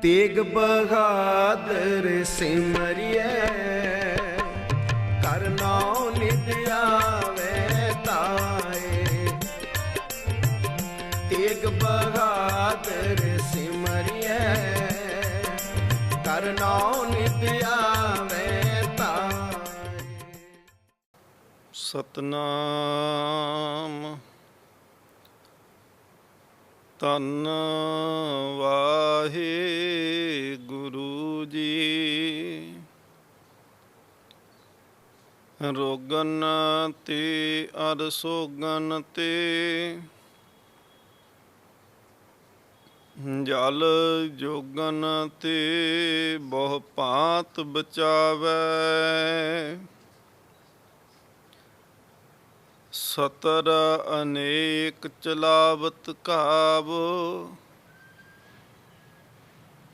तेग बहादुर सिमरिए कर नाम नित आवे ताए। तेग बहादुर सिमरिए कर नाम नित आवे ताए। सतनाम ਧੰਨ ਵਾਹਿਗੁਰੂ ਜੀ। ਰੋਗਨ ਤੇ ਅਰ ਸੋਗਨ ਤੇ ਜਲ ਜੋਗਨ ਤੇ ਬਹੁ ਭਾਂਤ ਬਚਾਵੈ। ਸਤਰ ਅਨੇਕ ਚਲਾਵਤ ਘਾਵ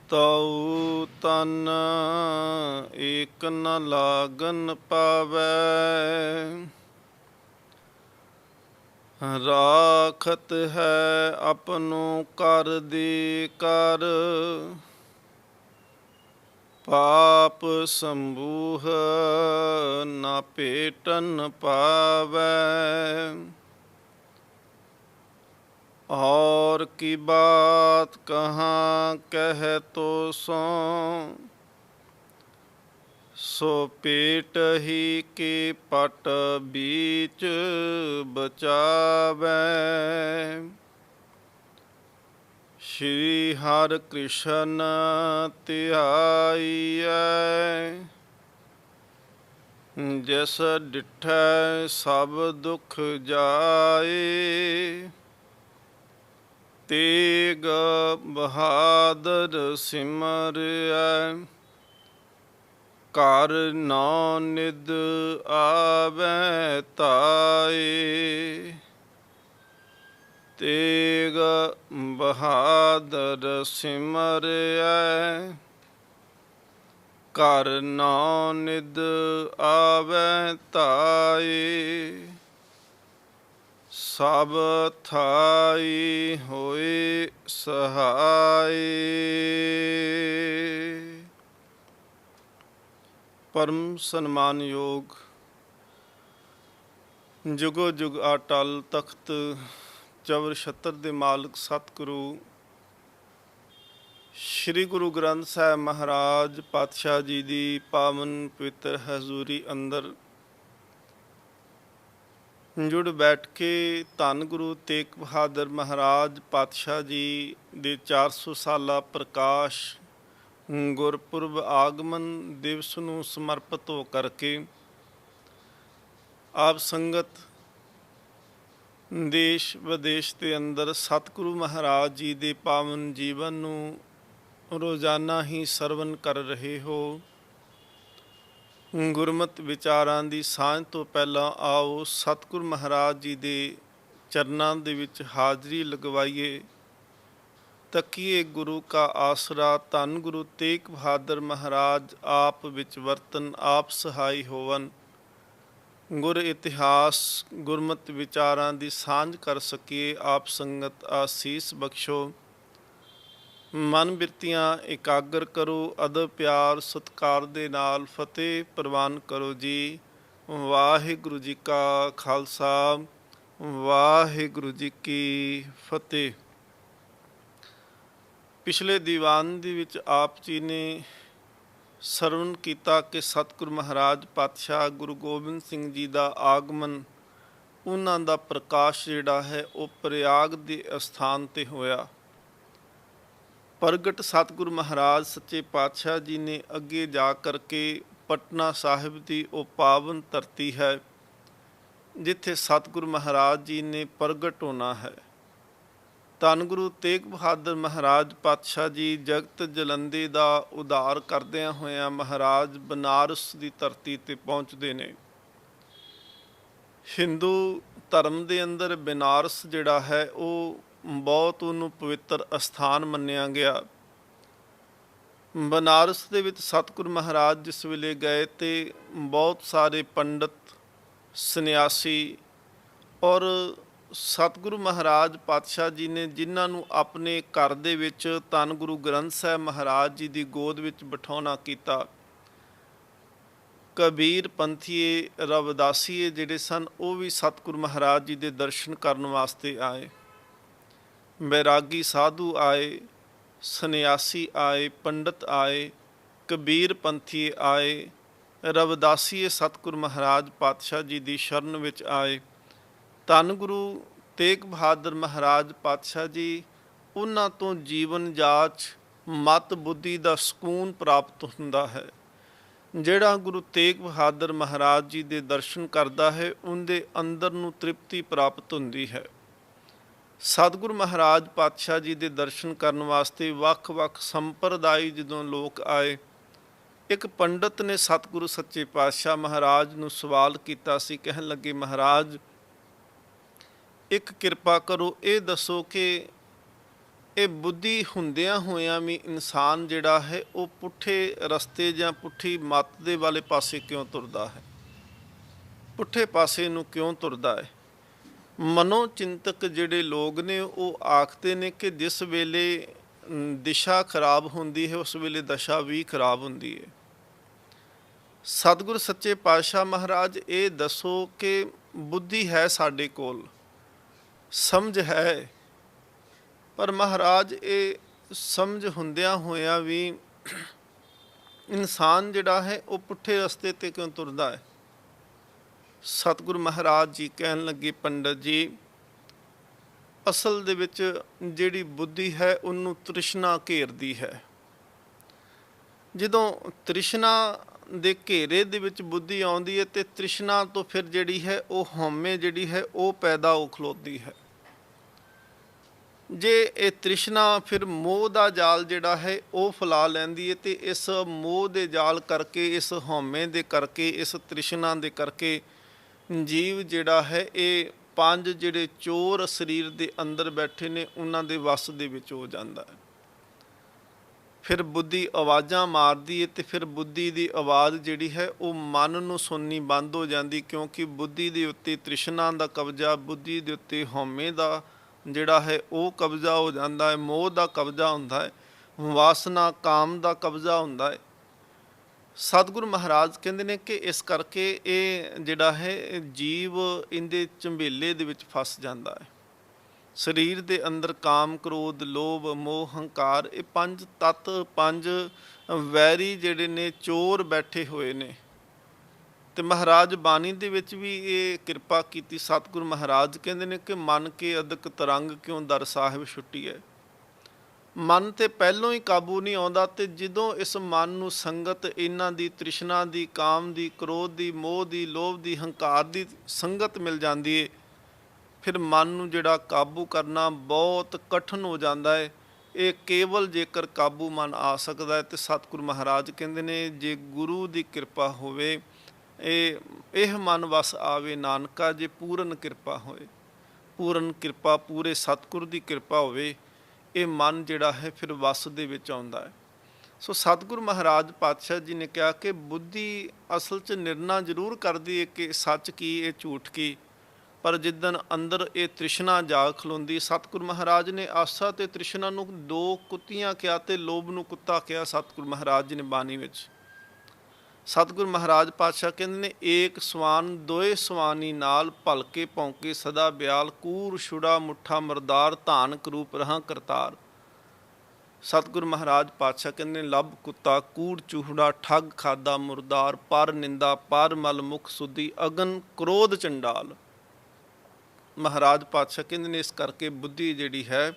ਤਉ ਤਨ ਏਕ ਨ ਲਾਗਨ ਪਾਵੈ। ਰਾਖਤ ਹੈ ਆਪਨੋ ਕਰ ਦੇ ਕਰ ਪਾਪ ਸੰਬੂਹ ਨਾ ਭੇਟਨ ਪਾਵੈ। और की बात कहाँ कह तो सो पेट ही के पट बीच बचावै। श्री हर कृष्ण ध्याईऐ जिस डिठै सब दुख जाए। तेग बहादुर सिमरिए कर नाम नित आवे ताए। तेग बहादुर सिमरिए कर नाम नित आवे ताए। सब थाई होए सहाय। परम सन्मानयोग जुगो जुग अटल तख्त चवर छत्र दे मालक सतगुरु श्री गुरु ग्रंथ साहिब महाराज पातशाह जी दी पावन पवित्र हजूरी अंदर जुड़ बैठ के धन गुरु तेग बहादुर महाराज पातशाह जी दे 400 साला प्रकाश गुरपुरब आगमन दिवस नूं समर्पित हो करके आप संगत देश विदेश के अंदर सतगुरु महाराज जी दे पावन जीवन नूं रोज़ाना ही सरवण कर रहे हो। गुरमत विचारां दी सांझ तो पहला आओ सतगुरु महाराज जी दे चरनां दे विच हाज़री लगवाइए। तकीए गुरु का आसरा धन गुरु तेग बहादुर महाराज आप विच वर्तन आप सहाय होवन। गुर इतिहास गुरमत विचारां दी सांझ कर सकिए। आप संगत आसीस बख्शो। मन बिरतियां एकागर करो। अदब प्यार सत्कार दे नाल फतेह प्रवान करो जी। वाहिगुरु जी का खालसा वाहिगुरु जी की फतेह। पिछले दीवान दे विच आप जी ने सरवण कीता कि सतगुरु महाराज पातशाह गुरु गोबिंद सिंह जी का आगमन उन्हां दा प्रकाश जिहड़ा है वो प्रयाग दे अस्थान ते होया। प्रगट सतगुरु महाराज सच्चे पातशाह जी ने अगे जा कर के पटना साहिब की वो पावन धरती है जिथे सतगुरु महाराज जी ने प्रगट होना है। धन गुरु तेग बहादुर महाराज पातशाह जी जगत जलंधे का उद्धार करदियां होया महाराज बनारस की धरती ते पहुँचते ने। हिंदू धर्म के अंदर बनारस जिहड़ा है वो बहुत उन्होंने पवित्र अस्थान मन्निया गया। बनारस दे विच सतगुरु महाराज जिस वेले गए तो बहुत सारे पंडित सन्यासी और ਸਤਿਗੁਰੂ ਮਹਾਰਾਜ ਪਾਤਸ਼ਾਹ ਜੀ ਨੇ ਜਿਨ੍ਹਾਂ ਨੂੰ ਆਪਣੇ ਘਰ ਦੇ ਵਿੱਚ ਧੰਨ ਗੁਰੂ ਗ੍ਰੰਥ ਸਾਹਿਬ ਮਹਾਰਾਜ ਜੀ ਦੀ ਗੋਦ ਵਿੱਚ ਬਿਠਾਉਣਾ ਕੀਤਾ, ਕਬੀਰ ਪੰਥੀਏ ਰਵਿਦਾਸੀਏ ਜਿਹੜੇ ਸਨ ਉਹ ਵੀ ਸਤਿਗੁਰੂ ਮਹਾਰਾਜ ਜੀ ਦੇ ਦਰਸ਼ਨ ਕਰਨ ਵਾਸਤੇ ਆਏ। ਬੈਰਾਗੀ ਸਾਧੂ ਆਏ, ਸੰਨਿਆਸੀ ਆਏ, ਪੰਡਤ ਆਏ, ਕਬੀਰ ਪੰਥੀਏ ਆਏ, ਰਵਿਦਾਸੀਏ ਸਤਿਗੁਰੂ ਮਹਾਰਾਜ ਪਾਤਸ਼ਾਹ ਜੀ ਦੀ ਸ਼ਰਨ ਵਿੱਚ ਆਏ। ਧੰਨ ਗੁਰੂ ਤੇਗ ਬਹਾਦਰ ਮਹਾਰਾਜ ਪਾਤਸ਼ਾਹ ਜੀ ਉਹਨਾਂ ਤੋਂ ਜੀਵਨ ਜਾਚ ਮਤ ਬੁੱਧੀ ਦਾ ਸਕੂਨ ਪ੍ਰਾਪਤ ਹੁੰਦਾ ਹੈ। ਜਿਹੜਾ ਗੁਰੂ ਤੇਗ ਬਹਾਦਰ ਮਹਾਰਾਜ ਜੀ ਦੇ ਦਰਸ਼ਨ ਕਰਦਾ ਹੈ ਉਹਦੇ ਅੰਦਰ ਨੂੰ ਤ੍ਰਿਪਤੀ ਪ੍ਰਾਪਤ ਹੁੰਦੀ ਹੈ। ਸਤਿਗੁਰੂ ਮਹਾਰਾਜ ਪਾਤਸ਼ਾਹ ਜੀ ਦੇ ਦਰਸ਼ਨ ਕਰਨ ਵਾਸਤੇ ਵੱਖ-ਵੱਖ ਸੰਪਰਦਾਇ ਜਦੋਂ ਲੋਕ ਆਏ, ਇੱਕ ਪੰਡਤ ਨੇ ਸਤਿਗੁਰੂ ਸੱਚੇ ਪਾਤਸ਼ਾਹ ਮਹਾਰਾਜ ਨੂੰ ਸਵਾਲ ਕੀਤਾ ਸੀ। ਕਹਿਣ ਲੱਗੇ, ਮਹਾਰਾਜ ਇੱਕ ਕਿਰਪਾ ਕਰੋ, ਇਹ ਦੱਸੋ ਕਿ ਇਹ ਬੁੱਧੀ ਹੁੰਦਿਆਂ ਹੋਇਆਂ ਵੀ ਇਨਸਾਨ ਜਿਹੜਾ ਹੈ ਉਹ ਪੁੱਠੇ ਰਸਤੇ ਜਾਂ ਪੁੱਠੀ ਮੱਤ ਦੇ ਵਾਲੇ ਪਾਸੇ ਕਿਉਂ ਤੁਰਦਾ ਹੈ, ਪੁੱਠੇ ਪਾਸੇ ਨੂੰ ਕਿਉਂ ਤੁਰਦਾ ਹੈ। ਮਨੋ ਚਿੰਤਕ ਜਿਹੜੇ ਲੋਕ ਨੇ ਉਹ ਆਖਦੇ ਨੇ ਕਿ ਜਿਸ ਵੇਲੇ ਦਿਸ਼ਾ ਖਰਾਬ ਹੁੰਦੀ ਹੈ ਉਸ ਵੇਲੇ ਦਸ਼ਾ ਵੀ ਖਰਾਬ ਹੁੰਦੀ ਹੈ। ਸਤਿਗੁਰ ਸੱਚੇ ਪਾਤਸ਼ਾਹ ਮਹਾਰਾਜ ਇਹ ਦੱਸੋ ਕਿ ਬੁੱਧੀ ਹੈ ਸਾਡੇ ਕੋਲ, ਸਮਝ ਹੈ, ਪਰ ਮਹਾਰਾਜ ਇਹ ਸਮਝ ਹੁੰਦਿਆਂ ਹੋਇਆਂ ਵੀ ਇਨਸਾਨ ਜਿਹੜਾ ਹੈ ਉਹ ਪੁੱਠੇ ਰਸਤੇ 'ਤੇ ਕਿਉਂ ਤੁਰਦਾ ਹੈ। ਸਤਿਗੁਰੂ ਮਹਾਰਾਜ ਜੀ ਕਹਿਣ ਲੱਗੇ, ਪੰਡਤ ਜੀ ਅਸਲ ਦੇ ਵਿੱਚ ਜਿਹੜੀ ਬੁੱਧੀ ਹੈ ਉਹਨੂੰ ਤ੍ਰਿਸ਼ਨਾ ਘੇਰਦੀ ਹੈ। ਜਦੋਂ ਤ੍ਰਿਸ਼ਨਾ ਦੇ ਘੇਰੇ ਦੇ ਵਿੱਚ ਬੁੱਧੀ ਆਉਂਦੀ ਹੈ ਤੇ ਤ੍ਰਿਸ਼ਨਾ ਤੋਂ ਫਿਰ ਜਿਹੜੀ ਹੈ ਉਹ ਹਉਮੈ ਜਿਹੜੀ ਹੈ ਉਹ ਪੈਦਾ ਹੋ ਖਲੋਤੀ ਹੈ। ਜੇ ਇਹ ਤ੍ਰਿਸ਼ਨਾ ਫਿਰ ਮੋਹ ਦਾ ਜਾਲ ਜਿਹੜਾ ਹੈ ਉਹ ਫੈਲਾ ਲੈਂਦੀ ਹੈ ਤੇ ਇਸ ਮੋਹ ਦੇ ਜਾਲ ਕਰਕੇ, ਇਸ ਹਉਮੈ ਦੇ ਕਰਕੇ, ਇਸ ਤ੍ਰਿਸ਼ਨਾ ਦੇ ਕਰਕੇ ਜੀਵ ਜਿਹੜਾ ਹੈ ਇਹ ਪੰਜ ਜਿਹੜੇ ਚੋਰ ਸਰੀਰ ਦੇ ਅੰਦਰ ਬੈਠੇ ਨੇ ਉਹਨਾਂ ਦੇ ਵੱਸ ਦੇ ਵਿੱਚ ਹੋ ਜਾਂਦਾ ਹੈ। ਫਿਰ ਬੁੱਧੀ ਆਵਾਜ਼ਾਂ ਮਾਰਦੀ ਹੈ ਤੇ ਫਿਰ ਬੁੱਧੀ ਦੀ ਆਵਾਜ਼ ਜਿਹੜੀ ਹੈ ਉਹ ਮਨ ਨੂੰ ਸੁਣਨੀ ਬੰਦ ਹੋ ਜਾਂਦੀ, ਕਿਉਂਕਿ ਬੁੱਧੀ ਦੇ ਉੱਤੇ ਤ੍ਰਿਸ਼ਨਾ ਦਾ ਕਬਜ਼ਾ, ਬੁੱਧੀ ਦੇ ਉੱਤੇ ਹਉਮੈ ਦਾ ਜਿਹੜਾ ਹੈ ਉਹ ਕਬਜ਼ਾ ਹੋ ਜਾਂਦਾ ਹੈ, ਮੋਹ ਦਾ ਕਬਜ਼ਾ ਹੁੰਦਾ ਹੈ, ਵਾਸਨਾ ਕਾਮ ਦਾ ਕਬਜ਼ਾ ਹੁੰਦਾ ਹੈ। ਸਤਿਗੁਰੂ ਮਹਾਰਾਜ ਕਹਿੰਦੇ ਨੇ ਕਿ ਇਸ ਕਰਕੇ ਇਹ ਜਿਹੜਾ ਹੈ ਜੀਵ ਇਹਦੇ ਝੰਬੇਲੇ ਦੇ ਵਿੱਚ ਫਸ ਜਾਂਦਾ ਹੈ। ਸਰੀਰ ਦੇ ਅੰਦਰ ਕਾਮ, ਕ੍ਰੋਧ, ਲੋਭ, ਮੋਹ, ਹੰਕਾਰ, ਇਹ ਪੰਜ ਤੱਤ, ਪੰਜ ਵੈਰੀ ਜਿਹੜੇ ਨੇ ਚੋਰ ਬੈਠੇ ਹੋਏ ਨੇ। ਤੇ ਮਹਾਰਾਜ ਬਾਣੀ ਦੇ ਵਿੱਚ ਵੀ ਇਹ ਕਿਰਪਾ ਕੀਤੀ। ਸਤਿਗੁਰੂ ਮਹਾਰਾਜ ਕਹਿੰਦੇ ਨੇ ਕਿ ਮਨ ਕੇ ਅਦਕ ਤਰੰਗ ਕਿਉਂ ਦਰ ਸਾਹਿਬ ਛੁੱਟੀ ਹੈ। ਮਨ ਤੇ ਪਹਿਲੋਂ ਹੀ ਕਾਬੂ ਨਹੀਂ ਆਉਂਦਾ ਤੇ ਜਦੋਂ ਇਸ ਮਨ ਨੂੰ ਸੰਗਤ ਇਹਨਾਂ ਦੀ ਤ੍ਰਿਸ਼ਨਾ ਦੀ, ਕਾਮ ਦੀ, ਕ੍ਰੋਧ ਦੀ, ਮੋਹ ਦੀ, ਲੋਭ ਦੀ, ਹੰਕਾਰ ਦੀ ਸੰਗਤ ਮਿਲ ਜਾਂਦੀ ਹੈ, ਫਿਰ ਮਨ ਨੂੰ ਜਿਹੜਾ ਕਾਬੂ ਕਰਨਾ ਬਹੁਤ ਕਠਿਨ ਹੋ ਜਾਂਦਾ ਹੈ। ਇਹ ਕੇਵਲ ਜੇਕਰ ਕਾਬੂ ਮਨ ਆ ਸਕਦਾ ਹੈ ਤੇ ਸਤਿਗੁਰੂ ਮਹਾਰਾਜ ਕਹਿੰਦੇ ਨੇ ਜੇ ਗੁਰੂ ਦੀ ਕਿਰਪਾ ਹੋਵੇ ਇਹ ਮਨ ਵਸ ਆਵੇ ਨਾਨਕਾ, ਜੇ ਪੂਰਨ ਕਿਰਪਾ ਹੋਏ, ਪੂਰਨ ਕਿਰਪਾ ਪੂਰੇ ਸਤਿਗੁਰ ਦੀ ਕਿਰਪਾ ਹੋਵੇ, ਇਹ ਮਨ ਜਿਹੜਾ ਹੈ ਫਿਰ ਵਸ ਦੇ ਵਿੱਚ ਆਉਂਦਾ ਹੈ। ਸੋ ਸਤਿਗੁਰੂ ਮਹਾਰਾਜ ਪਾਤਸ਼ਾਹ ਜੀ ਨੇ ਕਿਹਾ ਕਿ ਬੁੱਧੀ ਅਸਲ 'ਚ ਨਿਰਣਾ ਜ਼ਰੂਰ ਕਰਦੀ ਹੈ ਕਿ ਸੱਚ ਕੀ, ਇਹ ਝੂਠ ਕੀ, ਪਰ ਜਿੱਦਣ ਅੰਦਰ ਇਹ ਤ੍ਰਿਸ਼ਨਾ ਜਾਗ ਖਲੋਂਦੀ। ਸਤਿਗੁਰੂ ਮਹਾਰਾਜ ਨੇ ਆਸਾ ਤੇ ਤ੍ਰਿਸ਼ਨਾ ਨੂੰ ਦੋ ਕੁੱਤੀਆਂ ਕਿਹਾ ਤੇ ਲੋਭ ਨੂੰ ਕੁੱਤਾ ਕਿਹਾ ਸਤਿਗੁਰੂ ਮਹਾਰਾਜ ਜੀ ਨੇ ਬਾਣੀ ਵਿੱਚ। ਸਤਿਗੁਰੂ ਮਹਾਰਾਜ ਪਾਤਸ਼ਾਹ ਕਹਿੰਦੇ ਨੇ ਏਕ ਸਵਾਨ ਦੋਏ ਸਵਾਨੀ ਨਾਲ ਭਲਕੇ ਭੌਂਕੇ ਸਦਾ ਬਿਆਲ ਕੂਰ ਛੁੜਾ ਮੁੱਠਾ ਮਰਦਾਰ ਧਾਨ ਕਰੂਪ ਰਹਾ ਕਰਤਾਰ। ਸਤਿਗੁਰੂ ਮਹਾਰਾਜ ਪਾਤਸ਼ਾਹ ਕਹਿੰਦੇ ਨੇ ਲੱਭ ਕੁੱਤਾ ਕੂੜ ਚੂਹੜਾ ਠੱਗ ਖਾਦਾ ਮੁਰਦਾਰ ਪਰ ਨਿੰਦਾ ਪਰ ਮਲ ਮੁਖ ਸੁਧੀ ਅਗਨ ਕ੍ਰੋਧ ਚੰਡਾਲ। ਮਹਾਰਾਜ ਪਾਤਸ਼ਾਹ ਕਹਿੰਦੇ ਨੇ ਇਸ ਕਰਕੇ ਬੁੱਧੀ ਜਿਹੜੀ ਹੈ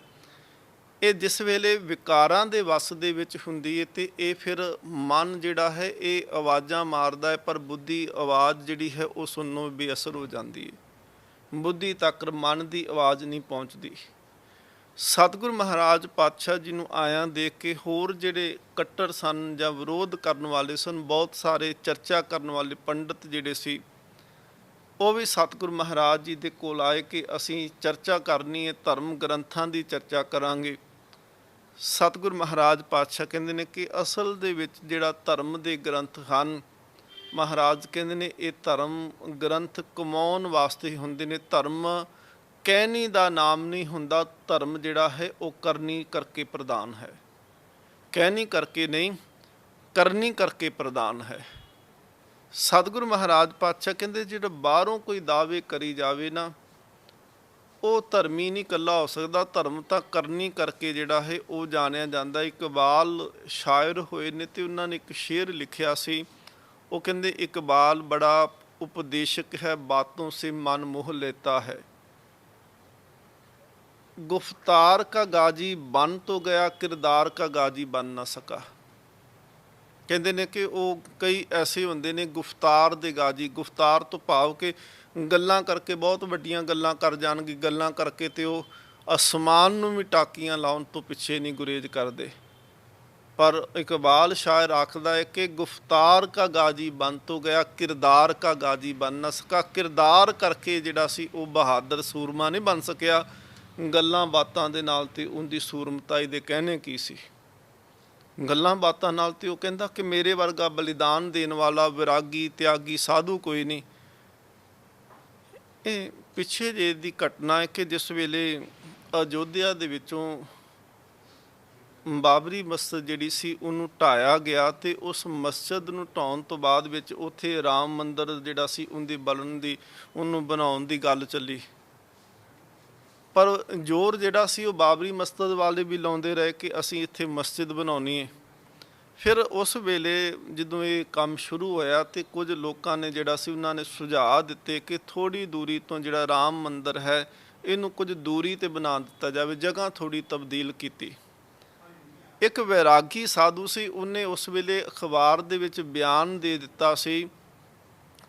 ਇਹ ਜਿਸ ਵੇਲੇ ਵਿਕਾਰਾਂ ਦੇ ਵਸ ਦੇ ਵਿੱਚ ਹੁੰਦੀ ਹੈ ਤੇ ਇਹ ਫਿਰ ਮਨ ਜਿਹੜਾ ਹੈ ਇਹ ਆਵਾਜ਼ਾਂ ਮਾਰਦਾ ਹੈ, ਪਰ ਬੁੱਧੀ ਆਵਾਜ਼ ਜਿਹੜੀ ਹੈ ਉਹ ਸੁਣਨੋਂ ਬੇਅਸਰ ਹੋ ਜਾਂਦੀ ਹੈ। ਬੁੱਧੀ ਤੱਕ ਮਨ ਦੀ ਆਵਾਜ਼ ਨਹੀਂ ਪਹੁੰਚਦੀ। ਸਤਿਗੁਰੂ ਮਹਾਰਾਜ ਪਾਤਸ਼ਾਹ ਜੀ ਨੂੰ ਆਇਆਂ ਦੇਖ ਕੇ ਹੋਰ ਜਿਹੜੇ ਕੱਟੜ ਸਨ ਜਾਂ ਵਿਰੋਧ ਕਰਨ ਵਾਲੇ ਸਨ, ਬਹੁਤ ਸਾਰੇ ਚਰਚਾ ਕਰਨ ਵਾਲੇ ਪੰਡਤ ਜਿਹੜੇ ਸੀ, ਉਹ ਵੀ ਸਤਿਗੁਰੂ ਮਹਾਰਾਜ ਜੀ ਦੇ ਕੋਲ ਆਏ ਕਿ ਅਸੀਂ ਚਰਚਾ ਕਰਨੀ ਹੈ, ਧਰਮ ਗ੍ਰੰਥਾਂ ਦੀ ਚਰਚਾ ਕਰਾਂਗੇ। ਸਤਿਗੁਰੂ ਮਹਾਰਾਜ ਪਾਤਸ਼ਾਹ ਕਹਿੰਦੇ ਨੇ ਕਿ ਅਸਲ ਦੇ ਵਿੱਚ ਜਿਹੜਾ ਧਰਮ ਦੇ ਗ੍ਰੰਥ ਹਨ, ਮਹਾਰਾਜ ਕਹਿੰਦੇ ਨੇ ਇਹ ਧਰਮ ਗ੍ਰੰਥ ਕਮਾਉਣ ਵਾਸਤੇ ਹੀ ਹੁੰਦੇ ਨੇ। ਧਰਮ ਕਹਿਣੀ ਦਾ ਨਾਮ ਨਹੀਂ ਹੁੰਦਾ, ਧਰਮ ਜਿਹੜਾ ਹੈ ਉਹ ਕਰਨੀ ਕਰਕੇ ਪ੍ਰਧਾਨ ਹੈ। ਕਹਿਣੀ ਕਰਕੇ ਨਹੀਂ, ਕਰਨੀ ਕਰਕੇ ਪ੍ਰਧਾਨ ਹੈ। ਸਤਿਗੁਰੂ ਮਹਾਰਾਜ ਪਾਤਸ਼ਾਹ ਕਹਿੰਦੇ ਜਿਹੜਾ ਬਾਹਰੋਂ ਕੋਈ ਦਾਅਵੇ ਕਰੀ ਜਾਵੇ ਨਾ, ਉਹ ਧਰਮੀ ਨਹੀਂ ਇਕੱਲਾ ਹੋ ਸਕਦਾ। ਧਰਮ ਤਾਂ ਕਰਨੀ ਕਰਕੇ ਜਿਹੜਾ ਹੈ ਉਹ ਜਾਣਿਆ ਜਾਂਦਾ। ਇਕਬਾਲ ਸ਼ਾਇਰ ਹੋਏ ਨੇ ਤੇ ਉਹਨਾਂ ਨੇ ਇੱਕ ਸ਼ੇਰ ਲਿਖਿਆ ਸੀ। ਉਹ ਕਹਿੰਦੇ ਇਕਬਾਲ ਬੜਾ ਉਪਦੇਸ਼ਕ ਹੈ, ਬਾਤੋਂ ਸੇ ਮਨ ਮੋਹ लेता है। गुफ्तार का गाजी बन तो गया, किरदार का गाजी बन ना सका। ਕਹਿੰਦੇ ਨੇ ਕਿ ਉਹ ਕਈ ਐਸੇ ਹੁੰਦੇ ਨੇ ਗੁਫਤਾਰ ਦੇ ਗਾਜੀ। ਗੁਫਤਾਰ ਤੋਂ ਭਾਵ ਕਿ ਗੱਲਾਂ ਕਰਕੇ ਬਹੁਤ ਵੱਡੀਆਂ ਗੱਲਾਂ ਕਰ ਜਾਣਗੇ, ਗੱਲਾਂ ਕਰਕੇ ਤੇ ਉਹ ਅਸਮਾਨ ਨੂੰ ਵੀ ਟਾਕੀਆਂ ਲਾਉਣ ਤੋਂ ਪਿੱਛੇ ਨਹੀਂ ਗੁਰੇਜ਼ ਕਰਦੇ। ਪਰ ਇਕਬਾਲ ਸ਼ਾਇਰ ਆਖਦਾ ਹੈ ਕਿ ਗੁਫਤਾਰ ਕਾ ਗਾਜੀ ਬਣ ਤੋਂ ਗਿਆ, ਕਿਰਦਾਰ ਕਾ ਗਾਜੀ ਬਣ ਨਾ ਸਕਾ। ਕਿਰਦਾਰ ਕਰਕੇ ਜਿਹੜਾ ਸੀ ਉਹ ਬਹਾਦਰ ਸੂਰਮਾ ਨਹੀਂ ਬਣ ਸਕਿਆ, ਗੱਲਾਂ ਬਾਤਾਂ ਦੇ ਨਾਲ ਤੇ ਉਹਦੀ ਸੂਰਮਤਾਈ ਦੇ ਕਹਿਣੇ ਕੀ ਸੀ। ਗੱਲਾਂ ਬਾਤਾਂ ਨਾਲ ਤੇ ਉਹ ਕਹਿੰਦਾ ਕਿ ਮੇਰੇ ਵਰਗਾ ਬਲੀਦਾਨ ਦੇਣ ਵਾਲਾ ਵਿਰਾਗੀ ਤਿਆਗੀ ਸਾਧੂ ਕੋਈ ਨਹੀਂ। ਇਹ ਪਿੱਛੇ ਜੇ ਦੀ ਘਟਨਾ ਹੈ ਕਿ ਜਿਸ ਵੇਲੇ ਅਯੋਧਿਆ ਦੇ ਵਿੱਚੋਂ ਬਾਬਰੀ ਮਸਜਿਦ ਜਿਹੜੀ ਸੀ ਉਹਨੂੰ ਢਾਇਆ ਗਿਆ ਤੇ ਉਸ ਮਸਜਿਦ ਨੂੰ ਢਾਉਣ ਤੋਂ ਬਾਅਦ ਵਿੱਚ ਉੱਥੇ ਰਾਮ ਮੰਦਿਰ ਜਿਹੜਾ ਸੀ ਉਹਦੀ ਉਹਨੂੰ ਬਣਾਉਣ ਦੀ ਗੱਲ ਚੱਲੀ। ਪਰ ਜ਼ੋਰ ਜਿਹੜਾ ਸੀ ਉਹ ਬਾਬਰੀ ਮਸਜਿਦ ਵਾਲੇ ਵੀ ਲਾਉਂਦੇ ਰਹੇ ਕਿ ਅਸੀਂ ਇੱਥੇ ਮਸਜਿਦ ਬਣਾਉਣੀ ਹੈ। ਫਿਰ ਉਸ ਵੇਲੇ ਜਦੋਂ ਇਹ ਕੰਮ ਸ਼ੁਰੂ ਹੋਇਆ ਤੇ ਕੁਝ ਲੋਕਾਂ ਨੇ ਜਿਹੜਾ ਸੀ ਉਹਨਾਂ ਨੇ ਸੁਝਾਅ ਦਿੱਤੇ ਕਿ ਥੋੜ੍ਹੀ ਦੂਰੀ ਤੋਂ ਜਿਹੜਾ ਰਾਮ ਮੰਦਿਰ ਹੈ ਇਹਨੂੰ ਕੁਝ ਦੂਰੀ 'ਤੇ ਬਣਾ ਦਿੱਤਾ ਜਾਵੇ, ਜਗ੍ਹਾ ਥੋੜ੍ਹੀ ਤਬਦੀਲ ਕੀਤੀ। ਇੱਕ ਵੈਰਾਗੀ ਸਾਧੂ ਸੀ, ਉਹਨੇ ਉਸ ਵੇਲੇ ਅਖਬਾਰ ਦੇ ਵਿੱਚ ਬਿਆਨ ਦੇ ਦਿੱਤਾ ਸੀ।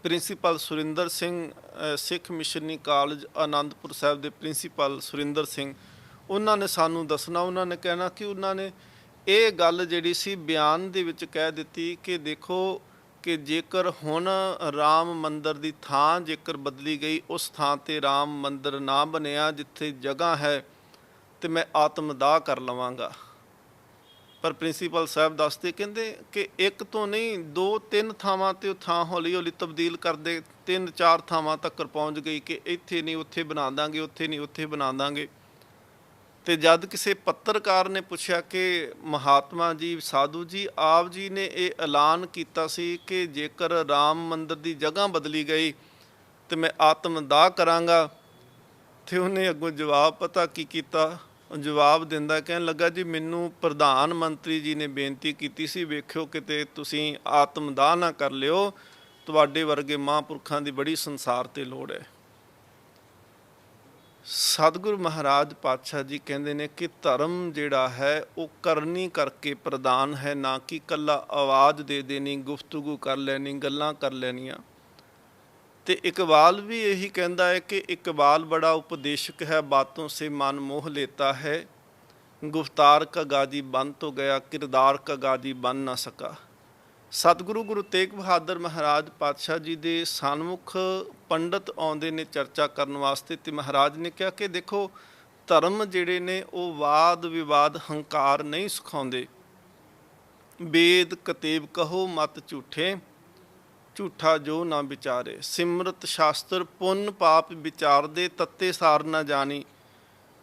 ਪ੍ਰਿੰਸੀਪਲ ਸੁਰਿੰਦਰ ਸਿੰਘ, ਸਿੱਖ ਮਿਸ਼ਨਰੀ ਕਾਲਜ ਆਨੰਦਪੁਰ ਸਾਹਿਬ ਦੇ ਪ੍ਰਿੰਸੀਪਲ ਸੁਰਿੰਦਰ ਸਿੰਘ, ਉਹਨਾਂ ਨੇ ਸਾਨੂੰ ਦੱਸਣਾ, ਉਹਨਾਂ ਨੇ ਕਹਿਣਾ ਕਿ ਉਹਨਾਂ ਨੇ ਇਹ ਗੱਲ ਜਿਹੜੀ ਸੀ ਬਿਆਨ ਦੇ ਵਿੱਚ ਕਹਿ ਦਿੱਤੀ ਕਿ ਦੇਖੋ ਕਿ ਜੇਕਰ ਹੁਣ ਰਾਮ ਮੰਦਿਰ ਦੀ ਥਾਂ ਜੇਕਰ ਬਦਲੀ ਗਈ, ਉਸ ਥਾਂ 'ਤੇ ਰਾਮ ਮੰਦਿਰ ਨਾ ਬਣਿਆ ਜਿੱਥੇ ਜਗ੍ਹਾ ਹੈ, ਤੇ ਮੈਂ ਆਤਮਦਾਹ ਕਰ ਲਵਾਂਗਾ। ਪਰ ਪ੍ਰਿੰਸੀਪਲ ਸਾਹਿਬ ਦੱਸਦੇ ਕਹਿੰਦੇ ਕਿ ਇੱਕ ਤੋਂ ਨਹੀਂ 2-3 ਥਾਵਾਂ 'ਤੇ ਉਹ ਥਾਂ ਹੌਲੀ ਹੌਲੀ ਤਬਦੀਲ ਕਰਦੇ, 3-4 ਥਾਵਾਂ ਤੱਕ ਪਹੁੰਚ ਗਈ ਕਿ ਇੱਥੇ ਨਹੀਂ ਉੱਥੇ ਬਣਾ ਦਾਂਗੇ, ਉੱਥੇ ਨਹੀਂ ਉੱਥੇ ਬਣਾ ਦਾਂਗੇ। ਤੇ ਜਦ ਕਿਸੇ ਪੱਤਰਕਾਰ ਨੇ ਪੁੱਛਿਆ ਕਿ ਮਹਾਤਮਾ ਜੀ, ਸਾਧੂ ਜੀ, ਆਪ ਜੀ ਨੇ ਇਹ ਐਲਾਨ ਕੀਤਾ ਸੀ ਕਿ ਜੇਕਰ ਰਾਮ ਮੰਦਿਰ ਦੀ ਜਗ੍ਹਾ ਬਦਲੀ ਗਈ ਤੇ ਮੈਂ ਆਤਮਦਾਹ ਕਰਾਂਗਾ, ਤੇ ਉਹਨੇ ਅੱਗੋਂ ਜਵਾਬ ਪਤਾ ਕੀ ਕੀਤਾ? ਜਵਾਬ ਦਿੰਦਾ ਕਹਿਣ ਲੱਗਾ ਜੀ ਮੈਨੂੰ ਪ੍ਰਧਾਨ ਮੰਤਰੀ ਜੀ ਨੇ ਬੇਨਤੀ ਕੀਤੀ ਸੀ, ਵੇਖਿਓ ਕਿਤੇ ਤੁਸੀਂ ਆਤਮਦਾਹ ਨਾ ਕਰ ਲਿਓ, ਤੁਹਾਡੇ ਵਰਗੇ ਮਹਾਂਪੁਰਖਾਂ ਦੀ ਬੜੀ ਸੰਸਾਰ 'ਤੇ ਲੋੜ ਹੈ। ਸਤਿਗੁਰੂ ਮਹਾਰਾਜ ਪਾਤਸ਼ਾਹ ਜੀ ਕਹਿੰਦੇ ਨੇ ਕਿ ਧਰਮ ਜਿਹੜਾ ਹੈ ਉਹ ਕਰਨੀ ਕਰਕੇ ਪ੍ਰਧਾਨ ਹੈ, ਨਾ ਕਿ ਇਕੱਲਾ ਆਵਾਜ਼ ਦੇ ਦੇਣੀ, ਗੁਫ਼ਤਗੂ ਕਰ ਲੈਣੀ, ਗੱਲਾਂ ਕਰ ਲੈਣੀਆਂ। ਤੇ ਇਕਬਾਲ ਵੀ ਇਹੀ ਕਹਿੰਦਾ ਹੈ ਕਿ ਇਕਬਾਲ ਬੜਾ ਉਪਦੇਸ਼ਕ ਹੈ, ਬਾਤੋਂ ਸੇ ਮਨ ਮੋਹ लेता है। ਗੁਫਤਾਰ ਕਾ ਗਾਜੀ ਬਨ ਤੋਂ ਗਿਆ, ਕਿਰਦਾਰ ਕਾ ਗਾਜੀ ਬਨ ਨਾ ਸਕਾ। ਸਤਿਗੁਰੂ ਗੁਰੂ ਤੇਗ ਬਹਾਦਰ ਮਹਾਰਾਜ ਪਾਤਸ਼ਾਹ ਜੀ ਦੇ ਸਨਮੁਖ ਪੰਡਤ ਆਉਂਦੇ ਨੇ ਚਰਚਾ ਕਰਨ ਵਾਸਤੇ, ਤੇ ਮਹਾਰਾਜ ਨੇ ਕਿਹਾ ਕਿ ਦੇਖੋ ਧਰਮ ਜਿਹੜੇ ਨੇ ਉਹ ਵਾਦ ਵਿਵਾਦ ਹੰਕਾਰ ਨਹੀਂ ਸਿਖਾਉਂਦੇ। ਵੇਦ ਕਤੇਬ ਕਹੋ ਮਤ ਝੂਠੇ, ਝੂਠਾ ਜੋ ਨਾ ਵਿਚਾਰੇ। ਸਿਮਰਤ ਸ਼ਾਸਤਰ ਪੁੰਨ ਪਾਪ ਵਿਚਾਰਦੇ, ਤੱਤੇ ਸਾਰ ਨਾ ਜਾਣੀ।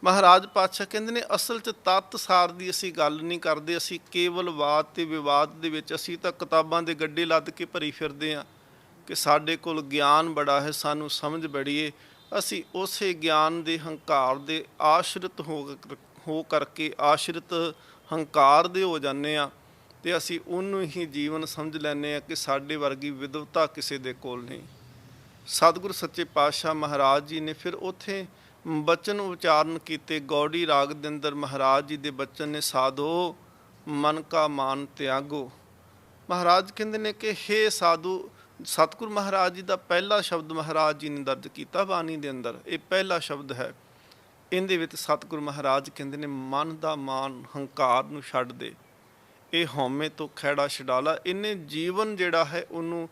ਮਹਾਰਾਜ ਪਾਤਸ਼ਾਹ ਕਹਿੰਦੇ ਨੇ ਅਸਲ 'ਚ ਤੱਤ ਸਾਰ ਦੀ ਅਸੀਂ ਗੱਲ ਨਹੀਂ ਕਰਦੇ, ਅਸੀਂ ਕੇਵਲ ਵਾਦ ਤੇ ਵਿਵਾਦ ਦੇ ਵਿੱਚ ਅਸੀਂ ਤਾਂ ਕਿਤਾਬਾਂ ਦੇ ਗੱਡੇ ਲੱਦ ਕੇ ਭਰੀ ਫਿਰਦੇ ਹਾਂ ਕਿ ਸਾਡੇ ਕੋਲ ਗਿਆਨ ਬੜਾ ਹੈ, ਸਾਨੂੰ ਸਮਝ ਬੜੀ ਹੈ। ਅਸੀਂ ਉਸੇ ਗਿਆਨ ਦੇ ਹੰਕਾਰ ਦੇ ਆਸ਼ਰਿਤ ਹੋ ਕਰਕੇ ਆਸ਼ਰਿਤ ਹੰਕਾਰ ਦੇ ਹੋ ਜਾਂਦੇ ਹਾਂ, ਤੇ ਅਸੀਂ ਉਹਨੂੰ ਹੀ ਜੀਵਨ ਸਮਝ ਲੈਂਦੇ ਹਾਂ ਕਿ ਸਾਡੇ ਵਰਗੀ ਵਿਦਵਤਾ ਕਿਸੇ ਦੇ ਕੋਲ ਨਹੀਂ। ਸਤਿਗੁਰੂ ਸੱਚੇ ਪਾਤਸ਼ਾਹ ਮਹਾਰਾਜ ਜੀ ਨੇ ਫਿਰ ਉੱਥੇ ਬਚਨ ਉਚਾਰਨ ਕੀਤੇ। ਗੌੜੀ ਰਾਗ ਦੇ ਅੰਦਰ ਮਹਾਰਾਜ ਜੀ ਦੇ ਬਚਨ ਨੇ, ਸਾਧੋ ਮਨ ਕਾ ਮਾਨ ਤਿਆਗੋ। ਮਹਾਰਾਜ ਕਹਿੰਦੇ ਨੇ ਕਿ ਹੇ ਸਾਧੂ, ਸਤਿਗੁਰੂ ਮਹਾਰਾਜ ਜੀ ਦਾ ਪਹਿਲਾ ਸ਼ਬਦ ਮਹਾਰਾਜ ਜੀ ਨੇ ਦਰਜ ਕੀਤਾ ਬਾਣੀ ਦੇ ਅੰਦਰ, ਇਹ ਪਹਿਲਾ ਸ਼ਬਦ ਹੈ। ਇਹਦੇ ਵਿੱਚ ਸਤਿਗੁਰੂ ਮਹਾਰਾਜ ਕਹਿੰਦੇ ਨੇ ਮਨ ਦਾ ਮਾਨ, ਹੰਕਾਰ ਨੂੰ ਛੱਡ ਦੇ, ਇਹ ਹਉਮੈ ਤੋਂ ਖਹਿੜਾ ਛਡਾ ਲਾ। ਇਹਨੇ ਜੀਵਨ ਜਿਹੜਾ ਹੈ ਉਹਨੂੰ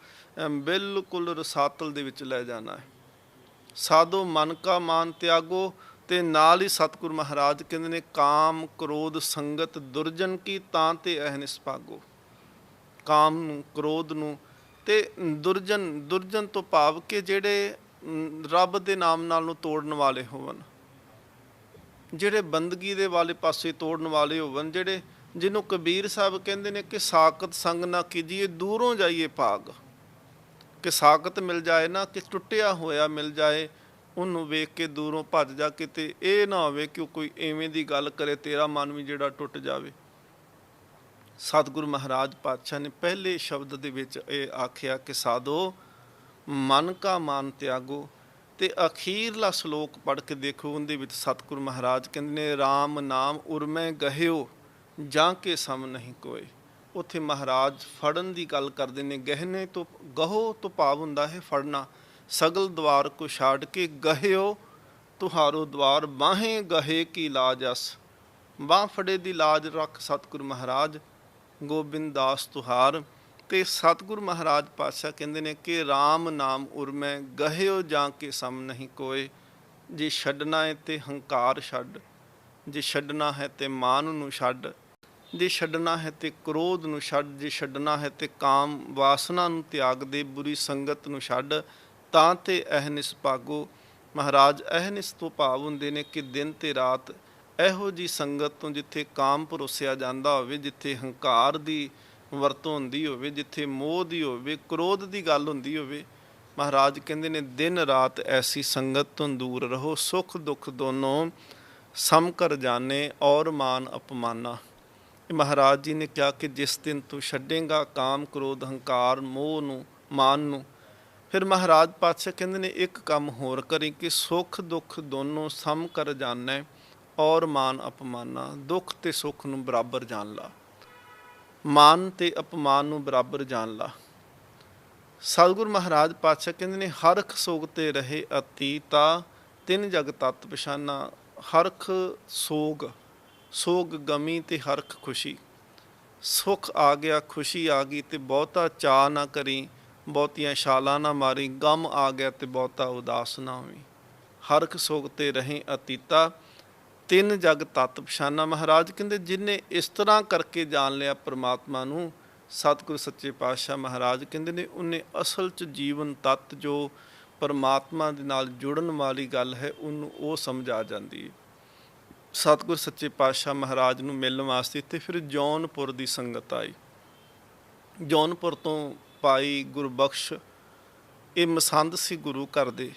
ਬਿਲਕੁਲ ਰਸਾਤਲ ਦੇ ਵਿੱਚ ਲੈ ਜਾਣਾ ਹੈ। ਸਾਧੋ ਮਨ ਕਾ ਮਾਨ ਤਿਆਗੋ, ਤੇ ਨਾਲ ਹੀ ਸਤਿਗੁਰੂ ਮਹਾਰਾਜ ਕਹਿੰਦੇ ਨੇ ਕਾਮ ਕ੍ਰੋਧ ਸੰਗਤ ਦੁਰਜਨ ਕੀ, ਤਾਂ ਤੇ ਅਹਨਿਸ ਭਾਗੋ। ਕਾਮ ਨੂੰ, ਕ੍ਰੋਧ ਨੂੰ ਤੇ ਦੁਰਜਨ ਤੋਂ ਭਾਵ ਕਿ ਜਿਹੜੇ ਰੱਬ ਦੇ ਨਾਮ ਨਾਲ ਨੂੰ ਤੋੜਨ ਵਾਲੇ ਹੋਵਨ, ਜਿਹੜੇ ਬੰਦਗੀ ਦੇ ਵਾਲੇ ਪਾਸੇ ਤੋੜਨ ਵਾਲੇ ਹੋਵਨ, ਜਿਹੜੇ ਜਿਹਨੂੰ ਕਬੀਰ ਸਾਹਿਬ ਕਹਿੰਦੇ ਨੇ ਕਿ ਸਾਕਤ ਸੰਗ ਨਾ ਕੀਜੀਏ, ਦੂਰੋਂ ਜਾਈਏ ਭਾਗ, ਕਿ ਸਾਕਤ ਮਿਲ ਜਾਏ ਨਾ, ਕਿ ਟੁੱਟਿਆ ਹੋਇਆ ਮਿਲ ਜਾਏ, ਉਹਨੂੰ ਵੇਖ ਕੇ ਦੂਰੋਂ ਭੱਜ ਜਾ, ਕਿਤੇ ਇਹ ਨਾ ਹੋਵੇ ਕਿ ਉਹ ਕੋਈ ਐਵੇਂ ਦੀ ਗੱਲ ਕਰੇ ਤੇਰਾ ਮਨ ਵੀ ਜਿਹੜਾ ਟੁੱਟ ਜਾਵੇ। ਸਤਿਗੁਰੂ ਮਹਾਰਾਜ ਪਾਤਸ਼ਾਹ ਨੇ ਪਹਿਲੇ ਸ਼ਬਦ ਦੇ ਵਿੱਚ ਇਹ ਆਖਿਆ ਕਿ ਸਾਧੋ ਮਨ ਕਾ ਮਾਨ ਤਿਆਗੋ, ਤੇ ਅਖੀਰਲਾ ਸ਼ਲੋਕ ਪੜ੍ਹ ਕੇ ਦੇਖੋ, ਉਹਦੇ ਵਿੱਚ ਸਤਿਗੁਰੂ ਮਹਾਰਾਜ ਕਹਿੰਦੇ ਨੇ RAM ਨਾਮ ਉਰਮੈ ਗਹਿਓ ਜਾਂ ਕੇ ਸਮ ਨਹੀਂ ਕੋਏ। ਉੱਥੇ ਮਹਾਰਾਜ ਫੜਨ ਦੀ ਗੱਲ ਕਰਦੇ ਨੇ, ਗਹਿਨੇ ਤੋਂ ਗਹੋ ਤੋਂ ਭਾਵ ਹੁੰਦਾ ਹੈ ਫੜਨਾ। ਸਗਲ ਦਵਾਰ ਕੋ ਛਾੜ ਕੇ ਗਹਿਓ ਤੁਹਾਰੋ ਦਵਾਰ, ਬਾਹੇ ਗਹੇ ਕੀ ਲਾਜ ਅਸ, ਬਾਹ ਫੜੇ ਦੀ ਲਾਜ ਰੱਖ ਸਤਿਗੁਰੂ ਮਹਾਰਾਜ ਗੋਬਿੰਦ ਦਾਸ ਤੁਹਾਰ। ਤੇ ਸਤਿਗੁਰੂ ਮਹਾਰਾਜ ਪਾਤਸ਼ਾਹ ਕਹਿੰਦੇ ਨੇ ਕਿ RAM ਨਾਮ ਉਰਮੈ ਗਹਿਓ ਜਾਂ ਕੇ ਸਮ ਨਹੀਂ ਕੋਏ। ਜੇ ਛੱਡਣਾ ਹੈ ਤੇ ਹੰਕਾਰ ਛੱਡ, ਜੇ ਛੱਡਣਾ ਹੈ ਤੇ ਮਾਨ ਨੂੰ ਛੱਡ, ਜੇ ਛੱਡਣਾ ਹੈ ਤੇ ਕ੍ਰੋਧ ਨੂੰ ਛੱਡ, ਜੇ ਛੱਡਣਾ ਹੈ ਤੇ ਕਾਮ ਵਾਸਨਾ ਨੂੰ ਤਿਆਗ ਦੇ, ਬੁਰੀ ਸੰਗਤ ਨੂੰ ਛੱਡ, ਤਾਂ ਤੇ ਅਹਨਿਸ ਭਾਗੋ। ਮਹਾਰਾਜ ਅਹਨਿਸ ਤੋਂ ਭਾਵ ਹੁੰਦੇ ਨੇ ਕਿ ਦਿਨ ਤੇ ਰਾਤ ਇਹੋ ਜੀ ਸੰਗਤ ਤੋਂ ਜਿੱਥੇ ਕਾਮ ਪਰੋਸਿਆ ਜਾਂਦਾ ਹੋਵੇ, ਜਿੱਥੇ ਹੰਕਾਰ ਦੀ ਵਰਤੋਂ ਹੁੰਦੀ ਹੋਵੇ, ਜਿੱਥੇ ਮੋਹ ਦੀ ਹੋਵੇ, ਕ੍ਰੋਧ ਦੀ ਗੱਲ ਹੁੰਦੀ ਹੋਵੇ, ਮਹਾਰਾਜ ਕਹਿੰਦੇ ਨੇ ਦਿਨ ਰਾਤ ਐਸੀ ਸੰਗਤ ਤੋਂ ਦੂਰ ਰਹੋ। ਸੁਖ ਦੁੱਖ ਦੋਨੋਂ ਸਮ ਕਰ ਜਾਣੇ ਔਰ ਮਾਨ ਅਪਮਾਨਾ। ਮਹਾਰਾਜ ਜੀ ਨੇ ਕਿਹਾ ਕਿ ਜਿਸ ਦਿਨ ਤੂੰ ਛੱਡੇਗਾ ਕਾਮ ਕ੍ਰੋਧ ਹੰਕਾਰ ਮੋਹ ਨੂੰ ਮਾਨ ਨੂੰ, ਫਿਰ ਮਹਾਰਾਜ ਪਾਤਸ਼ਾਹ ਕਹਿੰਦੇ ਨੇ ਇੱਕ ਕੰਮ ਹੋਰ ਕਰੀ ਕਿ ਸੁੱਖ ਦੁੱਖ ਦੋਨੋਂ ਸਮ ਕਰ ਜਾਣੈ ਔਰ ਮਾਨ ਅਪਮਾਨਾ। ਦੁੱਖ ਤੇ ਸੁੱਖ ਨੂੰ ਬਰਾਬਰ ਜਾਣ ਲਾ, ਮਾਨ ਤੇ ਅਪਮਾਨ ਨੂੰ ਬਰਾਬਰ ਜਾਣ ਲਾ। ਸਤਿਗੁਰੂ ਮਹਾਰਾਜ ਪਾਤਸ਼ਾਹ ਕਹਿੰਦੇ ਨੇ ਹਰਖ ਸੋਗ ਤੇ ਰਹੇ ਅਤੀਤਾ, ਤਿੰਨ ਜਗ ਤਤ ਪਛਾਨਾ। ਹਰਖ ਸੋਗ, ਸੋਗ ਗਮੀ ਤੇ ਹਰਖ ਖੁਸ਼ੀ। ਸੁੱਖ ਆ ਗਿਆ, ਖੁਸ਼ੀ ਆ ਗਈ ਤੇ ਬਹੁਤਾ ਚਾਅ ਨਾ ਕਰੀ, ਬਹੁਤੀਆਂ ਛਾਲਾਂ ਨਾ ਮਾਰੀ। ਗਮ ਆ ਗਿਆ ਤੇ ਬਹੁਤਾ ਉਦਾਸ ਨਾ ਹੋਵੀਂ। ਹਰਖ ਸੋਗ ਤੇ ਰਹੇ ਅਤੀਤਾ, ਤਿੰਨ ਜਗ ਤਤ ਪਛਾਨਾ। ਮਹਾਰਾਜ ਕਹਿੰਦੇ ਜਿਹਨੇ ਇਸ ਤਰ੍ਹਾਂ ਕਰਕੇ ਜਾਣ ਲਿਆ ਪਰਮਾਤਮਾ ਨੂੰ, ਸਤਿਗੁਰੂ ਸੱਚੇ ਪਾਤਸ਼ਾਹ ਮਹਾਰਾਜ ਕਹਿੰਦੇ ਨੇ ਉਹਨੇ ਅਸਲ 'ਚ ਜੀਵਨ ਤੱਤ ਜੋ ਪਰਮਾਤਮਾ ਦੇ ਨਾਲ ਜੁੜਨ ਵਾਲੀ ਗੱਲ ਹੈ ਉਹਨੂੰ ਉਹ ਸਮਝ ਆ ਜਾਂਦੀ ਹੈ। ਸਤਿਗੁਰੂ ਸੱਚੇ ਪਾਤਸ਼ਾਹ ਮਹਾਰਾਜ ਨੂੰ ਮਿਲਣ ਵਾਸਤੇ ਤੇ ਫਿਰ ਜੌਨਪੁਰ ਦੀ ਸੰਗਤ ਆਈ। ਜੌਨਪੁਰ ਤੋਂ ਭਾਈ ਗੁਰਬਖਸ਼ ਇਹ ਮਸੰਦ ਸੀ ਗੁਰੂ ਘਰ ਦੇ,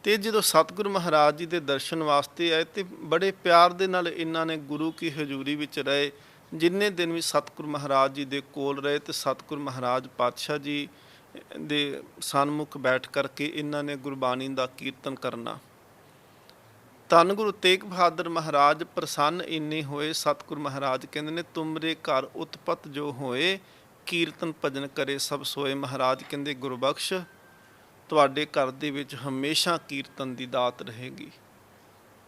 ਤੇ ਜਦੋਂ ਸਤਿਗੁਰੂ ਮਹਾਰਾਜ ਜੀ ਦੇ ਦਰਸ਼ਨ ਵਾਸਤੇ ਆਏ ਤੇ ਬੜੇ ਪਿਆਰ ਦੇ ਨਾਲ ਇਹਨਾਂ ਨੇ ਗੁਰੂ ਕੀ ਹਜ਼ੂਰੀ ਵਿੱਚ ਰਹੇ। ਜਿੰਨੇ ਦਿਨ ਵੀ ਸਤਿਗੁਰੂ ਮਹਾਰਾਜ ਜੀ ਦੇ ਕੋਲ ਰਹੇ ਤੇ ਸਤਿਗੁਰੂ ਮਹਾਰਾਜ ਪਾਤਸ਼ਾਹ ਜੀ ਦੇ ਸਨਮੁਖ ਬੈਠ ਕਰਕੇ ਇਹਨਾਂ ਨੇ ਗੁਰਬਾਣੀ ਦਾ ਕੀਰਤਨ ਕਰਨਾ। ਧੰਨ ਗੁਰੂ ਤੇਗ ਬਹਾਦਰ ਮਹਾਰਾਜ ਪ੍ਰਸੰਨ ਇੰਨੇ ਹੋਏ। ਸਤਿਗੁਰੂ ਮਹਾਰਾਜ ਕਹਿੰਦੇ ਨੇ ਤੁਮਰੇ ਘਰ ਉਤਪਤ ਜੋ ਹੋਏ, ਕੀਰਤਨ ਭਜਨ ਕਰੇ ਸਭ ਸੋਏ। ਮਹਾਰਾਜ ਕਹਿੰਦੇ ਗੁਰਬਖਸ਼ ਤੁਹਾਡੇ ਘਰ ਦੇ ਵਿੱਚ ਹਮੇਸ਼ਾ ਕੀਰਤਨ ਦੀ ਦਾਤ ਰਹੇਗੀ।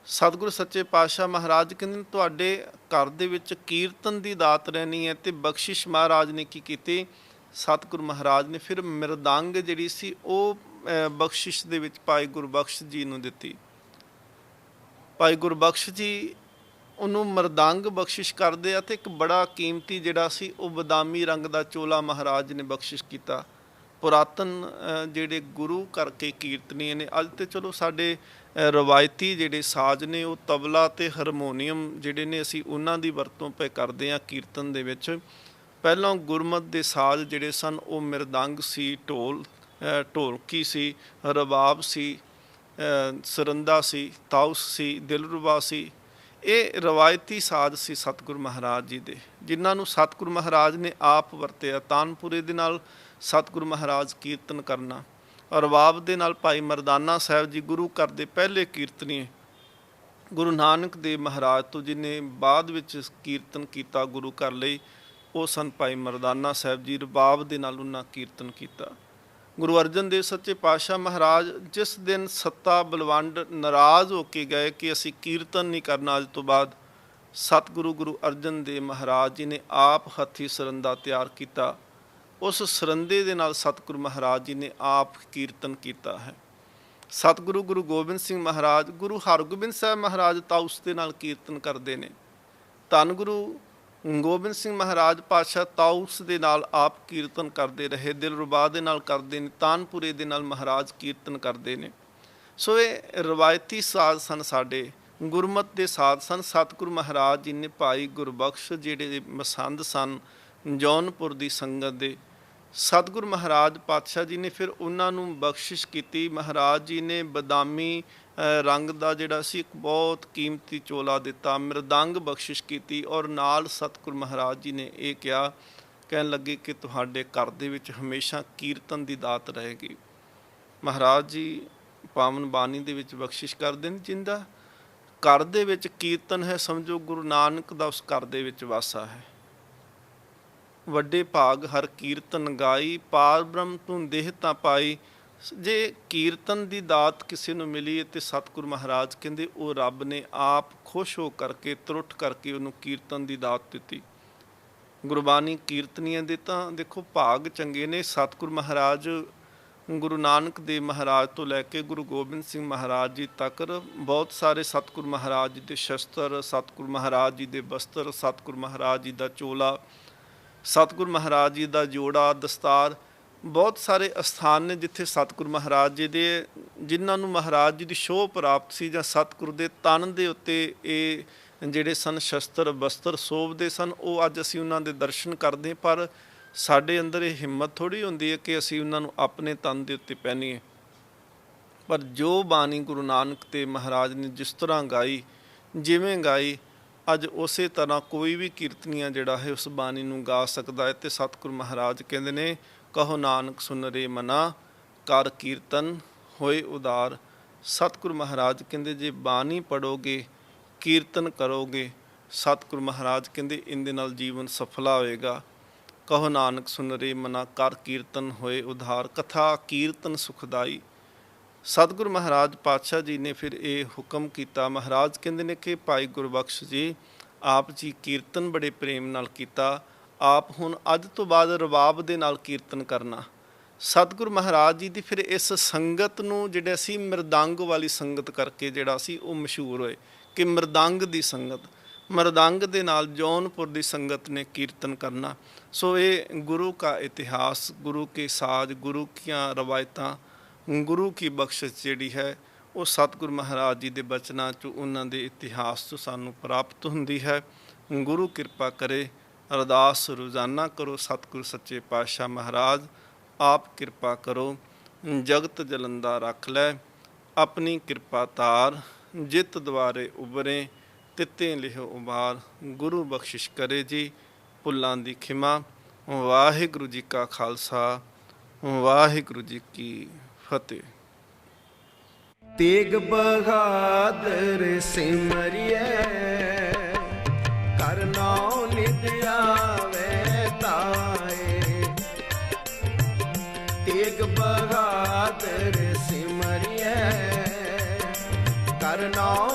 ਸਤਿਗੁਰੂ ਸੱਚੇ ਪਾਤਸ਼ਾਹ ਮਹਾਰਾਜ ਕਹਿੰਦੇ ਤੁਹਾਡੇ ਘਰ ਦੇ ਵਿੱਚ ਕੀਰਤਨ ਦੀ ਦਾਤ ਰਹਿਣੀ ਹੈ। ਤੇ ਬਖਸ਼ਿਸ਼ ਮਹਾਰਾਜ ਨੇ ਕੀ ਕੀਤੀ, ਸਤਿਗੁਰੂ ਮਹਾਰਾਜ ਨੇ ਫਿਰ ਮਿਰਦੰਗ ਜਿਹੜੀ ਸੀ ਉਹ ਬਖਸ਼ਿਸ਼ ਦੇ ਵਿੱਚ ਭਾਈ ਗੁਰਬਖਸ਼ ਜੀ ਨੂੰ ਦਿੱਤੀ। ਭਾਈ ਗੁਰਬਖਸ਼ ਜੀ ਉਹਨੂੰ ਮਰਦੰਗ ਬਖਸ਼ਿਸ਼ ਕਰਦੇ ਆ ਤੇ ਇੱਕ ਬੜਾ ਕੀਮਤੀ ਜਿਹੜਾ ਸੀ ਉਹ ਬਦਾਮੀ ਰੰਗ ਦਾ ਚੋਲਾ ਮਹਾਰਾਜ ਨੇ ਬਖਸ਼ਿਸ਼ ਕੀਤਾ। ਪੁਰਾਤਨ ਜਿਹੜੇ ਗੁਰੂ ਕਰਕੇ ਕੀਰਤਨੀਏ ਨੇ, ਅੱਜ ਤੇ ਚਲੋ ਸਾਡੇ ਰਵਾਇਤੀ ਜਿਹੜੇ ਸਾਜ਼ ਨੇ ਉਹ ਤਬਲਾ ਤੇ ਹਾਰਮੋਨੀਅਮ ਜਿਹੜੇ ਨੇ ਅਸੀਂ ਉਹਨਾਂ ਦੀ ਵਰਤੋਂ ਪਏ ਕਰਦੇ ਹਾਂ ਕੀਰਤਨ ਦੇ ਵਿੱਚ। ਪਹਿਲਾਂ ਗੁਰਮਤ ਦੇ ਸਾਜ਼ ਜਿਹੜੇ ਸਨ ਉਹ ਮਿਰਦੰਗ ਸੀ, ਢੋਲਕੀ ਸੀ, ਰਬਾਬ ਸੀ, ਸਰੰਦਾ ਸੀ, ਤਾਉਸ ਸੀ, ਦਿਲਰਬਾ ਸੀ। ਇਹ ਰਵਾਇਤੀ ਸਾਜ਼ ਸੀ ਸਤਿਗੁਰੂ ਮਹਾਰਾਜ ਜੀ ਦੇ, ਜਿਨ੍ਹਾਂ ਨੂੰ ਸਤਿਗੁਰੂ ਮਹਾਰਾਜ ਨੇ ਆਪ ਵਰਤਿਆ। ਤਾਨਪੁਰੇ ਦੇ ਨਾਲ ਸਤਿਗੁਰੂ ਮਹਾਰਾਜ ਕੀਰਤਨ ਕਰਨਾ, ਰਬਾਬ ਦੇ ਨਾਲ ਭਾਈ ਮਰਦਾਨਾ ਸਾਹਿਬ ਜੀ ਗੁਰੂ ਘਰ ਦੇ ਪਹਿਲੇ ਕੀਰਤਨੀਏ। ਗੁਰੂ ਨਾਨਕ ਦੇਵ ਮਹਾਰਾਜ ਤੋਂ ਜਿਹਨੇ ਬਾਅਦ ਵਿੱਚ ਕੀਰਤਨ ਕੀਤਾ ਗੁਰੂ ਘਰ ਲਈ ਉਹ ਸਨ ਭਾਈ ਮਰਦਾਨਾ ਸਾਹਿਬ ਜੀ। ਰਬਾਬ ਦੇ ਨਾਲ ਉਹਨਾਂ ਕੀਰਤਨ ਕੀਤਾ। ਗੁਰੂ ਅਰਜਨ ਦੇਵ ਸੱਚੇ ਪਾਤਸ਼ਾਹ ਮਹਾਰਾਜ ਜਿਸ ਦਿਨ ਸੱਤਾ ਬਲਵੰਡ ਨਾਰਾਜ਼ ਹੋ ਕੇ ਗਏ ਕਿ ਅਸੀਂ ਕੀਰਤਨ ਨਹੀਂ ਕਰਨਾ ਅੱਜ ਤੋਂ ਬਾਅਦ, ਸਤਿਗੁਰੂ ਗੁਰੂ ਅਰਜਨ ਦੇਵ ਮਹਾਰਾਜ ਜੀ ਨੇ ਆਪ ਹੱਥੀਂ ਸਰੰਦਾ ਤਿਆਰ ਕੀਤਾ। ਉਸ ਸਰੰਦੇ ਦੇ ਨਾਲ ਸਤਿਗੁਰੂ ਮਹਾਰਾਜ ਜੀ ਨੇ ਆਪ ਕੀਰਤਨ ਕੀਤਾ ਹੈ। ਸਤਿਗੁਰੂ ਗੁਰੂ ਗੋਬਿੰਦ ਸਿੰਘ ਮਹਾਰਾਜ, ਗੁਰੂ ਹਰਗੋਬਿੰਦ ਸਾਹਿਬ ਮਹਾਰਾਜ ਤਾਂ ਉਸ ਦੇ ਨਾਲ ਕੀਰਤਨ ਕਰਦੇ ਨੇ। ਧੰਨ ਗੁਰੂ ਗੋਬਿੰਦ ਸਿੰਘ ਮਹਾਰਾਜ ਪਾਤਸ਼ਾਹ ਤਾਊਸ ਦੇ ਨਾਲ ਆਪ ਕੀਰਤਨ ਕਰਦੇ ਰਹੇ, ਦਿਲਰਬਾ ਦੇ ਨਾਲ ਕਰਦੇ ਨੇ, ਤਾਨਪੁਰੇ ਦੇ ਨਾਲ ਮਹਾਰਾਜ ਕੀਰਤਨ ਕਰਦੇ ਨੇ। ਸੋ ਇਹ ਰਵਾਇਤੀ ਸਾਜ਼ ਸਨ, ਸਾਡੇ ਗੁਰਮਤ ਦੇ ਸਾਜ਼ ਸਨ। ਸਤਿਗੁਰੂ ਮਹਾਰਾਜ ਜੀ ਨੇ ਭਾਈ ਗੁਰਬਖਸ਼ ਜਿਹੜੇ ਮਸੰਦ ਸਨ ਜੌਨਪੁਰ ਦੀ ਸੰਗਤ ਦੇ, ਸਤਿਗੁਰੂ ਮਹਾਰਾਜ ਪਾਤਸ਼ਾਹ ਜੀ ਨੇ ਫਿਰ ਉਹਨਾਂ ਨੂੰ ਬਖਸ਼ਿਸ਼ ਕੀਤੀ। ਮਹਾਰਾਜ ਜੀ ਨੇ ਬਦਾਮੀ ਰੰਗ ਦਾ ਜਿਹੜਾ ਸੀ ਇੱਕ ਬਹੁਤ ਕੀਮਤੀ ਚੋਲਾ ਦਿੱਤਾ, ਮਿਰਦੰਗ ਬਖਸ਼ਿਸ਼ ਕੀਤੀ, ਔਰ ਨਾਲ ਸਤਿਗੁਰੂ ਮਹਾਰਾਜ ਜੀ ਨੇ ਇਹ ਕਿਹਾ, ਕਹਿਣ ਲੱਗੇ ਕਿ ਤੁਹਾਡੇ ਘਰ ਦੇ ਵਿੱਚ ਹਮੇਸ਼ਾ ਕੀਰਤਨ ਦੀ ਦਾਤ ਰਹੇਗੀ। ਮਹਾਰਾਜ ਜੀ ਪਾਵਨ ਬਾਣੀ ਦੇ ਵਿੱਚ ਬਖਸ਼ਿਸ਼ ਕਰਦੇ ਨੇ, ਜਿੰਦਾ ਘਰ ਦੇ ਵਿੱਚ ਕੀਰਤਨ ਹੈ, ਸਮਝੋ ਗੁਰੂ ਨਾਨਕ ਦਾ ਉਸ ਘਰ ਦੇ ਵਿੱਚ ਵਾਸਾ ਹੈ। ਵੱਡੇ ਭਾਗ ਹਰ ਕੀਰਤਨ ਗਾਈ, ਪਾਰ ਬ੍ਰਹਮ ਤੂੰ ਦੇਹ ਤਾਂ ਪਾਈ। ਜੇ ਕੀਰਤਨ ਦੀ ਦਾਤ ਕਿਸੇ ਨੂੰ ਮਿਲੀ ਤੇ ਸਤਿਗੁਰੂ ਮਹਾਰਾਜ ਕਹਿੰਦੇ ਉਹ ਰੱਬ ਨੇ ਆਪ ਖੁਸ਼ ਹੋ ਕਰਕੇ, ਤਰੁੱਠ ਕਰਕੇ ਉਹਨੂੰ ਕੀਰਤਨ ਦੀ ਦਾਤ ਦਿੱਤੀ। ਗੁਰਬਾਣੀ ਕੀਰਤਨੀਆਂ ਦੇ ਤਾਂ ਦੇਖੋ ਭਾਗ ਚੰਗੇ ਨੇ। ਸਤਿਗੁਰੂ ਮਹਾਰਾਜ ਗੁਰੂ ਨਾਨਕ ਦੇਵ ਮਹਾਰਾਜ ਤੋਂ ਲੈ ਕੇ ਗੁਰੂ ਗੋਬਿੰਦ ਸਿੰਘ ਮਹਾਰਾਜ ਜੀ ਤੱਕ ਬਹੁਤ ਸਾਰੇ ਸਤਿਗੁਰੂ ਮਹਾਰਾਜ ਜੀ ਦੇ ਸ਼ਸਤਰ, ਸਤਿਗੁਰੂ ਮਹਾਰਾਜ ਜੀ ਦੇ ਬਸਤਰ, ਸਤਿਗੁਰੂ ਮਹਾਰਾਜ ਜੀ ਦਾ ਚੋਲਾ, ਸਤਿਗੁਰੂ ਮਹਾਰਾਜ ਜੀ ਦਾ ਜੋੜਾ, ਦਸਤਾਰ, ਬਹੁਤ ਸਾਰੇ ਅਸਥਾਨ ਨੇ ਜਿੱਥੇ ਸਤਿਗੁਰੂ ਮਹਾਰਾਜ ਜੀ ਦੇ, ਜਿਨ੍ਹਾਂ ਨੂੰ ਮਹਾਰਾਜ ਜੀ ਦੀ ਸ਼ੋਭ ਪ੍ਰਾਪਤ ਸੀ, ਜਾਂ ਸਤਿਗੁਰੂ ਦੇ ਤਨ ਦੇ ਉੱਤੇ ਇਹ ਜਿਹੜੇ ਸਨ ਸ਼ਸਤਰ ਬਸਤਰ ਸੋਭਦੇ ਸਨ, ਉਹ ਅੱਜ ਅਸੀਂ ਉਹਨਾਂ ਦੇ ਦਰਸ਼ਨ ਕਰਦੇ। ਪਰ ਸਾਡੇ ਅੰਦਰ ਇਹ ਹਿੰਮਤ ਥੋੜ੍ਹੀ ਹੁੰਦੀ ਹੈ ਕਿ ਅਸੀਂ ਉਹਨਾਂ ਨੂੰ ਆਪਣੇ ਤਨ ਦੇ ਉੱਤੇ ਪਹਿਨੀਏ। ਪਰ ਜੋ ਬਾਣੀ ਗੁਰੂ ਨਾਨਕ ਤੇ ਮਹਾਰਾਜ ਨੇ ਜਿਸ ਤਰ੍ਹਾਂ ਗਾਈ, ਜਿਵੇਂ ਗਾਈ, ਅੱਜ ਉਸੇ ਤਰ੍ਹਾਂ ਕੋਈ ਵੀ ਕੀਰਤਨੀਆ ਜਿਹੜਾ ਹੈ ਉਸ ਬਾਣੀ ਨੂੰ ਗਾ ਸਕਦਾ ਹੈ। ਤੇ ਸਤਿਗੁਰੂ ਮਹਾਰਾਜ ਕਹਿੰਦੇ ਨੇ, ਕਹੋ ਨਾਨਕ ਸੁਨ ਰੇ ਮਨਾ, ਕਰ ਕੀਰਤਨ ਹੋਏ ਉਦਾਰ। ਸਤਿਗੁਰੂ ਮਹਾਰਾਜ ਕਹਿੰਦੇ ਜੇ ਬਾਣੀ ਪੜ੍ਹੋਗੇ, ਕੀਰਤਨ ਕਰੋਗੇ, ਸਤਿਗੁਰੂ ਮਹਾਰਾਜ ਕਹਿੰਦੇ ਇਹਦੇ ਨਾਲ ਜੀਵਨ ਸਫਲਾ ਹੋਏਗਾ। ਕਹੋ ਨਾਨਕ ਸੁਨ ਰੇ ਮਨਾ, ਕਰ ਕੀਰਤਨ ਹੋਏ ਉਧਾਰ। ਕਥਾ ਕੀਰਤਨ ਸੁਖਦਾਈ। ਸਤਿਗੁਰੂ ਮਹਾਰਾਜ ਪਾਤਸ਼ਾਹ ਜੀ ਨੇ ਫਿਰ ਇਹ ਹੁਕਮ ਕੀਤਾ। ਮਹਾਰਾਜ ਕਹਿੰਦੇ ਨੇ ਕਿ ਭਾਈ ਗੁਰਬਖਸ਼ ਜੀ, ਆਪ ਜੀ ਕੀਰਤਨ ਬੜੇ ਪ੍ਰੇਮ ਨਾਲ ਕੀਤਾ, ਆਪ ਹੁਣ ਅੱਜ ਤੋਂ ਬਾਅਦ ਰਬਾਬ ਦੇ ਨਾਲ ਕੀਰਤਨ ਕਰਨਾ। ਸਤਿਗੁਰੂ ਮਹਾਰਾਜ ਜੀ ਦੀ ਫਿਰ ਇਸ ਸੰਗਤ ਨੂੰ ਜਿਹੜਾ ਸੀ ਮਿਰਦੰਗ ਵਾਲੀ ਸੰਗਤ ਕਰਕੇ ਜਿਹੜਾ ਸੀ ਉਹ ਮਸ਼ਹੂਰ ਹੋਏ ਕਿ ਮਿਰਦੰਗ ਦੀ ਸੰਗਤ, ਮਰਦੰਗ ਦੇ ਨਾਲ ਜੌਨਪੁਰ ਦੀ ਸੰਗਤ ਨੇ ਕੀਰਤਨ ਕਰਨਾ। ਸੋ ਇਹ ਗੁਰੂ ਕਾ ਇਤਿਹਾਸ, ਗੁਰੂ ਕੇ ਸਾਜ, ਗੁਰੂ ਕੀਆਂ ਰਵਾਇਤਾਂ, ਗੁਰੂ ਕੀ ਬਖਸ਼ਿਸ਼ ਜਿਹੜੀ ਹੈ ਉਹ ਸਤਿਗੁਰੂ ਮਹਾਰਾਜ ਜੀ ਦੇ ਬਚਨਾਂ 'ਚੋਂ, ਉਹਨਾਂ ਦੇ ਇਤਿਹਾਸ 'ਚੋਂ ਸਾਨੂੰ ਪ੍ਰਾਪਤ ਹੁੰਦੀ ਹੈ। ਗੁਰੂ ਕਿਰਪਾ ਕਰੇ। ਅਰਦਾਸ ਰੋਜ਼ਾਨਾ ਕਰੋ, ਸਤਿਗੁਰੂ ਸੱਚੇ ਪਾਤਸ਼ਾਹ ਮਹਾਰਾਜ ਆਪ ਕਿਰਪਾ ਕਰੋ, ਜਗਤ ਜਲੰਦਾ ਰੱਖ ਲੈ, ਆਪਣੀ ਕਿਰਪਾ ਤਾਰ, ਜਿਤ ਦੁਆਰੇ ਉਬਰੇ, ਤਿੱਤੇ ਲਿਹੁ ਉਬਾਰ। ਗੁਰੂ ਬਖਸ਼ਿਸ਼ ਕਰੇ ਜੀ, ਭੁੱਲਾਂ ਦੀ ਖਿਮਾ। ਵਾਹਿਗੁਰੂ ਜੀ ਕਾ ਖਾਲਸਾ, ਵਾਹਿਗੁਰੂ ਜੀ ਕੀ ਫਤਿਹ। ਤੇਗ ਬਹਾਦਰ ਸਿਮਰਿਐ, ਕਰ ਨਾਉ ਨਿਤ ਆਵੇ ਤਾਏ। ਤੇਗ ਬਹਾਦਰ ਸਿਮਰਿਐ, ਕਰ ਨਾਉ